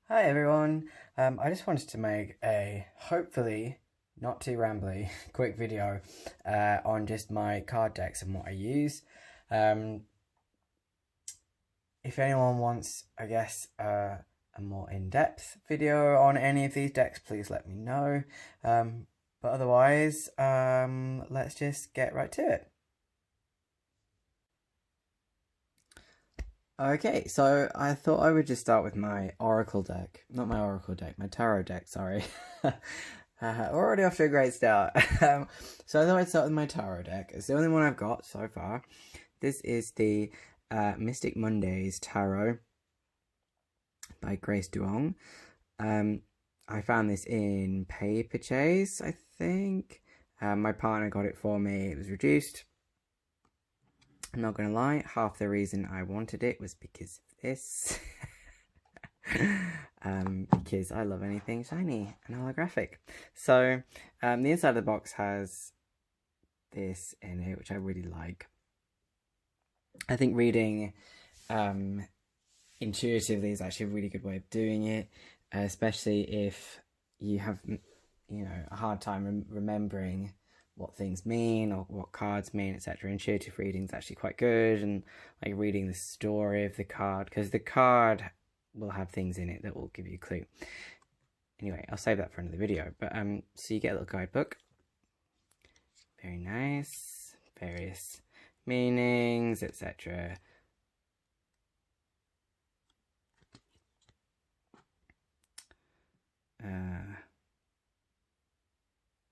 Hi everyone, I just wanted to make a hopefully not too rambly quick video on just my card decks and what I use. Um, if anyone wants, I guess, a more in-depth video on any of these decks, please let me know. But otherwise, let's just get right to it. Okay, so I thought I would just start with my Oracle deck. Not my Oracle deck, my Tarot deck, sorry. Already off to a great start. So I thought I'd start with my Tarot deck. It's the only one I've got so far. This is the Mystic Mondays Tarot by Grace Duong. I found this in Paper Chase, I think. My partner got it for me. It was reduced. I'm not going to lie, half the reason I wanted it was because of this. Because I love anything shiny and holographic. So, the inside of the box has this in it, which I really like. I think reading intuitively is actually a really good way of doing it, especially if you have, a hard time remembering what things mean or what cards mean, etc. Intuitive reading is actually quite good, and like reading the story of the card, because the card will have things in it that will give you a clue. Anyway, I'll save that for another video. But so you get a little guidebook. Very nice. Various meanings, etc.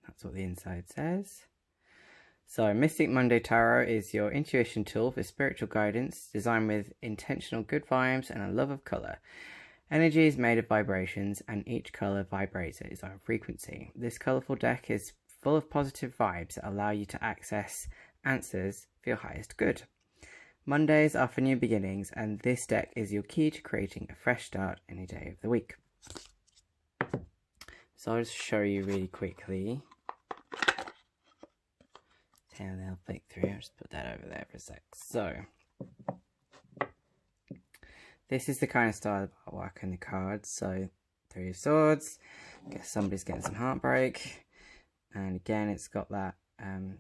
That's what the inside says. So, Mystic Monday Tarot is your intuition tool for spiritual guidance, designed with intentional good vibes and a love of colour. Energy is made of vibrations, and each colour vibrates at its own frequency. This colourful deck is full of positive vibes that allow you to access answers for your highest good. Mondays are for new beginnings, and this deck is your key to creating a fresh start any day of the week. So I'll just show you really quickly how they'll flick through. I'll just put that over there for a sec. So this is the kind of style of artwork in the cards. So Three of Swords. Guess somebody's getting some heartbreak. And again, it's got that kind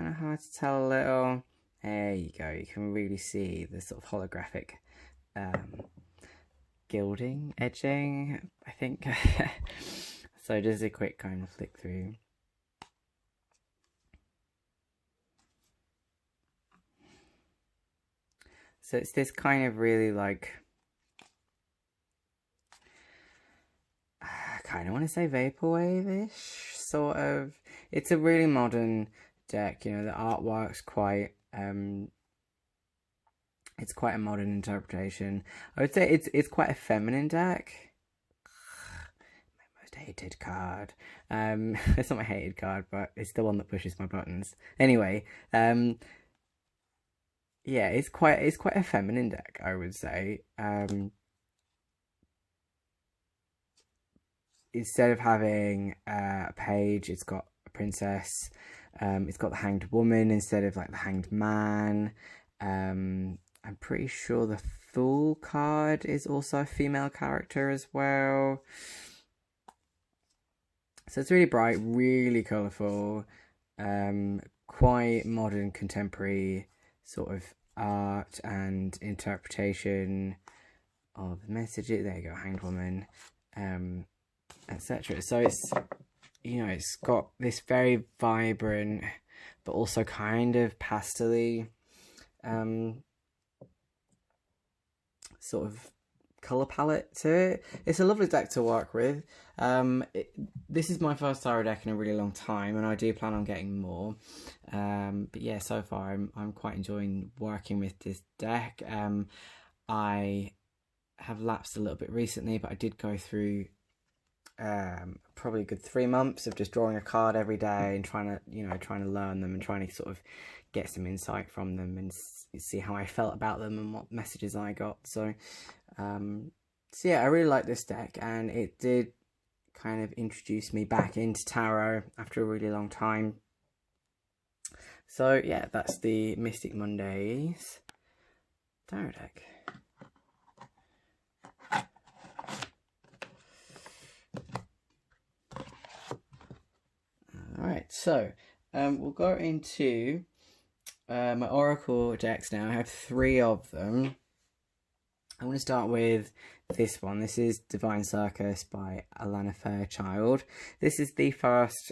of hard to tell a little. There you go. You can really see the sort of holographic gilding, edging, I think. So just a quick kind of flick through. So it's this kind of really like, I kind of want to say vaporwave-ish, sort of. It's a really modern deck, the artwork's quite, it's quite a modern interpretation. I would say it's quite a feminine deck. My most hated card. It's not my hated card, but it's the one that pushes my buttons. Anyway, yeah, it's quite a feminine deck, I would say. Instead of having a page, it's got a princess. It's got the Hanged Woman instead of like the Hanged Man. I'm pretty sure the Fool card is also a female character as well. So it's really bright, really colourful, quite modern, contemporary sort of art and interpretation of the messages. There you go, Hanged Woman, etc. So it's, it's got this very vibrant but also kind of pastel-y sort of colour palette to it. It's a lovely deck to work with. This is my first tarot deck in a really long time, and I do plan on getting more. But yeah, so far I'm quite enjoying working with this deck. I have lapsed a little bit recently, but I did go through probably a good 3 months of just drawing a card every day and trying to learn them and trying to sort of get some insight from them and see how I felt about them and what messages I got. So yeah, I really like this deck, and it did kind of introduce me back into tarot after a really long time. So yeah, that's the Mystic Mondays tarot deck. So we'll go into my Oracle decks now. I have 3 of them. I'm going to start with this one. This is Divine Circus by Alana Fairchild. This is the first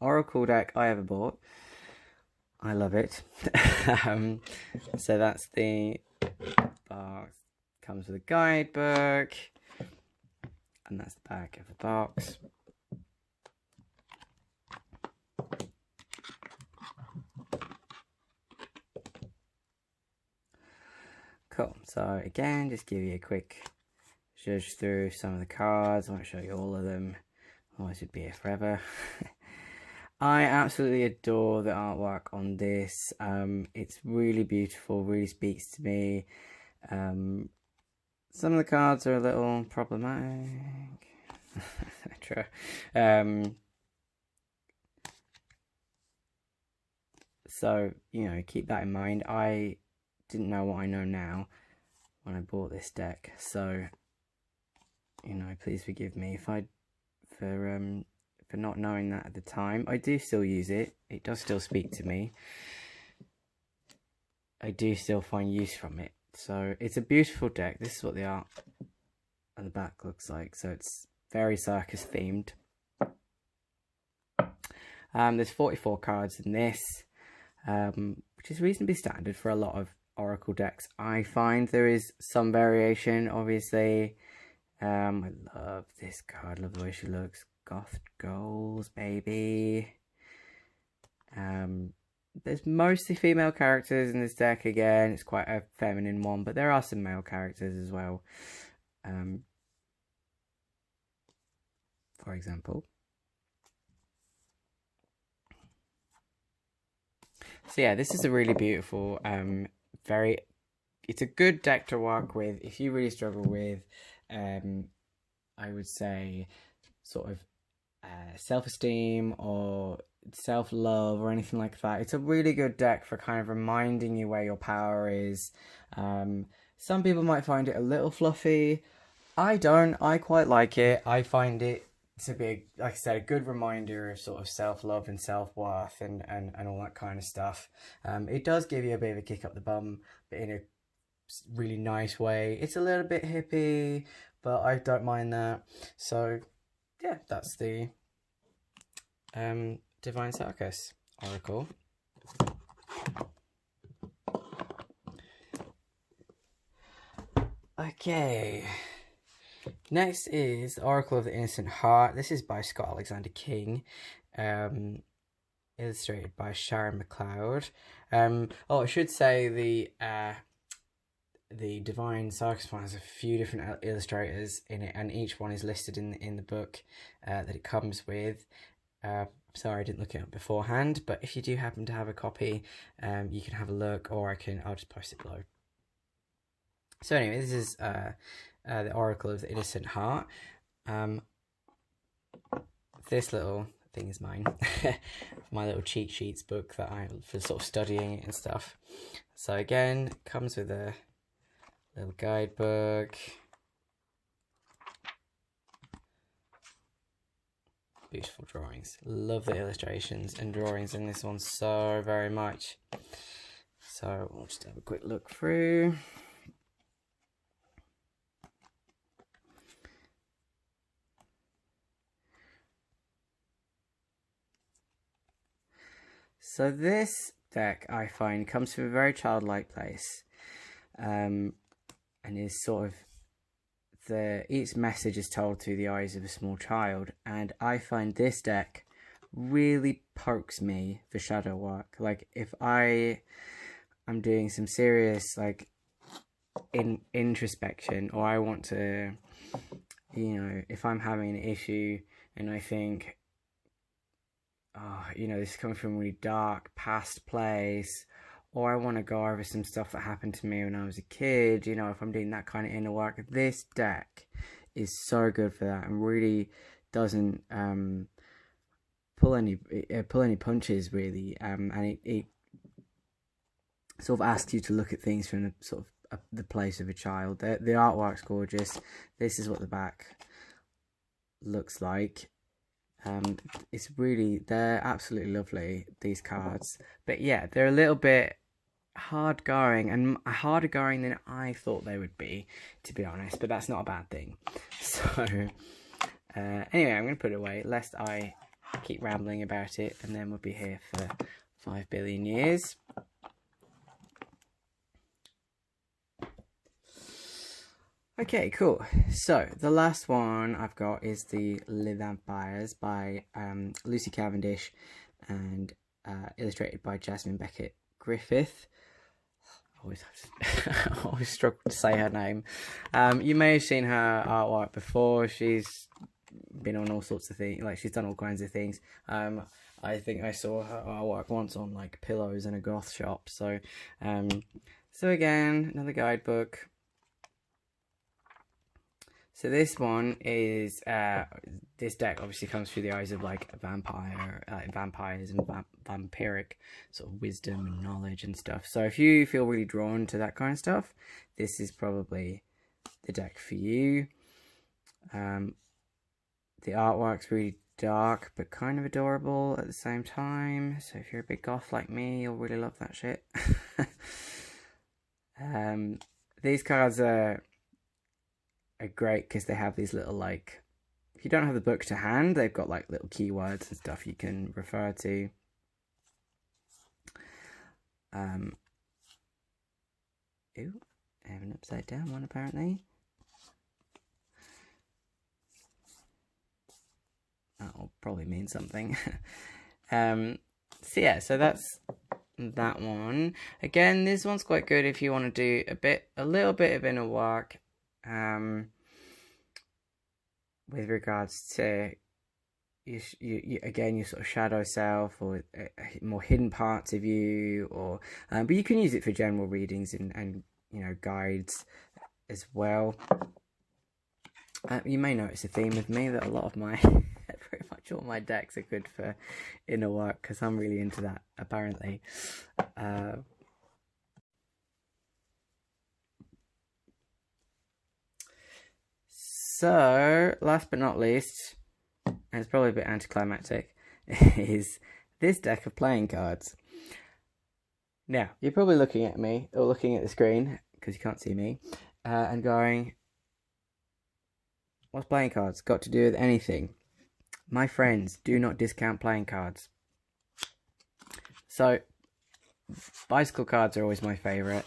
Oracle deck I ever bought. I love it. So that's the box. Comes with a guidebook. And that's the back of the box. Cool. So again, just give you a quick zhuzh through some of the cards. I won't show you all of them, otherwise it'd be here forever. I absolutely adore the artwork on this. It's really beautiful, really speaks to me. Some of the cards are a little problematic. True. So, you know, keep that in mind. I didn't know what I know now when I bought this deck, so you know, please forgive me for not knowing that at the time. I do still use it. It does still speak to me. I do still find use from it. So it's a beautiful deck. This is what the art at the back looks like. So it's very circus themed. There's 44 cards in this, which is reasonably standard for a lot of Oracle decks. I find there is some variation, obviously. I love this card, love the way she looks. Goth Goals, baby. There's mostly female characters in this deck again. It's quite a feminine one, but there are some male characters as well. For example. So yeah, this is a really beautiful, it's a good deck to work with if you really struggle with, I would say, sort of self-esteem or self-love or anything like that. It's a really good deck for kind of reminding you where your power is. Some people might find it a little fluffy. I don't. I quite like it. I find it to be, like I said, a good reminder of sort of self-love and self-worth and all that kind of stuff. It does give you a bit of a kick up the bum, but in a really nice way. It's a little bit hippie, but I don't mind that. So yeah, that's the Divine Circus Oracle. Okay, next is Oracle of the Innocent Heart. This is by Scott Alexander King, illustrated by Sharon McLeod. I should say the Divine Circus one has a few different illustrators in it, and each one is listed in the book that it comes with. Sorry, I didn't look it up beforehand, but if you do happen to have a copy, you can have a look, or I'll just post it below. So anyway, this is the Oracle of the Innocent Heart. This little thing is mine. My little cheat sheets book that I for sort of studying and stuff. So again, it comes with a little guidebook. Beautiful drawings. Love the illustrations and drawings in this one so very much. So we'll just have a quick look through. So this deck, I find, comes from a very childlike place, and is sort of each message is told through the eyes of a small child, and I find this deck really pokes me for shadow work. Like if I'm doing some serious like introspection, or I want to, you know, if I'm having an issue and I think, oh, you know, this is coming from a really dark past place, or I want to go over some stuff that happened to me when I was a kid, you know, if I'm doing that kind of inner work, this deck is so good for that and really doesn't pull any punches really, and it sort of asks you to look at things from the sort of the place of a child. The artwork's gorgeous. This is what the back looks like. They're absolutely lovely, these cards. But yeah, they're a little bit hard going, and harder going than I thought they would be, to be honest, but that's not a bad thing. So anyway, I'm going to put it away lest I keep rambling about it, and then we'll be here for 5 billion years. Okay, cool. So the last one I've got is the Les Vampires by Lucy Cavendish and illustrated by Jasmine Beckett Griffith. I always struggle to say her name. You may have seen her artwork before. She's been on all sorts of things, like she's done all kinds of things. I think I saw her artwork once on like pillows in a goth shop. So again, another guidebook. So this one is, this deck obviously comes through the eyes of like vampires and vampiric sort of wisdom and knowledge and stuff. So if you feel really drawn to that kind of stuff, this is probably the deck for you. The artwork's really dark but kind of adorable at the same time. So if you're a big goth like me, you'll really love that shit. These cards are great because they have these little, like, if you don't have the book to hand, they've got like little keywords and stuff you can refer to. Ooh, I have an upside down one apparently. That'll probably mean something. So yeah, so that's that one. Again, this one's quite good if you want to do a little bit of inner work. With regards to you again, your sort of shadow self, or more hidden parts of you, or but you can use it for general readings and you know, guides as well. You may notice a theme with me that a lot of my pretty much all my decks are good for inner work because I'm really into that apparently. So, last but not least, and it's probably a bit anticlimactic, is this deck of playing cards. Now, you're probably looking at me, or looking at the screen, because you can't see me, and going, what's playing cards got to do with anything? My friends, do not discount playing cards. So, bicycle cards are always my favourite,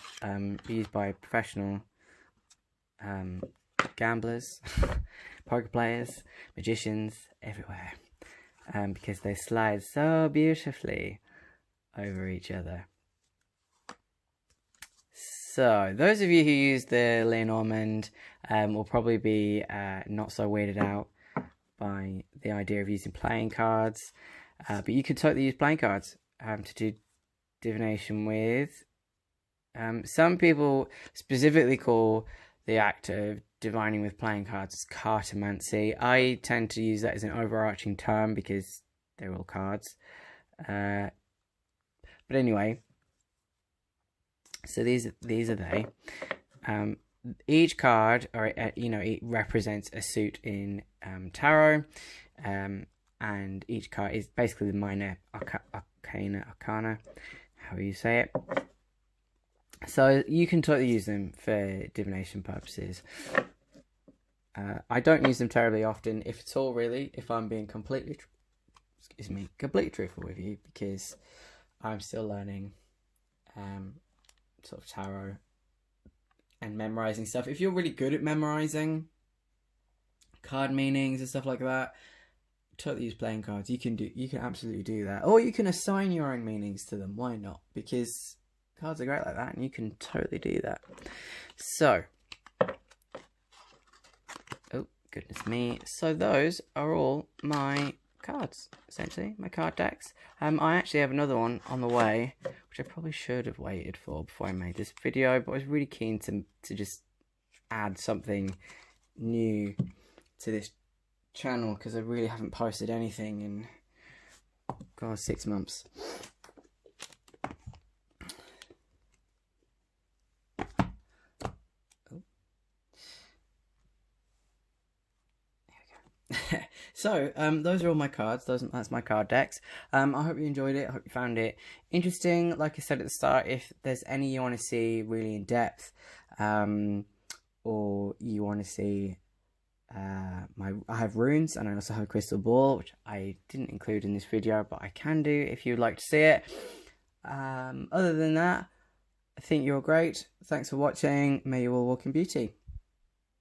used by professional gamblers, poker players, magicians, everywhere, because they slide so beautifully over each other. So those of you who use the Lenormand will probably be not so weirded out by the idea of using playing cards, but you can totally use playing cards to do divination with. Some people specifically call the act of divining with playing cards as cartomancy. I tend to use that as an overarching term because they're all cards. But anyway, so these are they. Each card, or you know, it represents a suit in tarot, and each card is basically the minor arcana, however you say it. So you can totally use them for divination purposes. I don't use them terribly often, if at all, really, if I'm being completely truthful with you, because I'm still learning sort of tarot and memorizing stuff. If you're really good at memorizing card meanings and stuff like that, totally use playing cards. You can absolutely do that, or you can assign your own meanings to them. Why not? Because cards are great like that, and you can totally do that. So, oh goodness me! So those are all my cards, essentially, my card decks. I actually have another one on the way, which I probably should have waited for before I made this video, but I was really keen to just add something new to this channel because I really haven't posted anything in, God, 6 months. So, those are all my cards. That's my card decks. I hope you enjoyed it. I hope you found it interesting. Like I said at the start, if there's any you want to see really in depth, or you want to see I have runes, and I also have a crystal ball, which I didn't include in this video, but I can do if you'd like to see it. Other than that, I think you're great. Thanks for watching. May you all walk in beauty.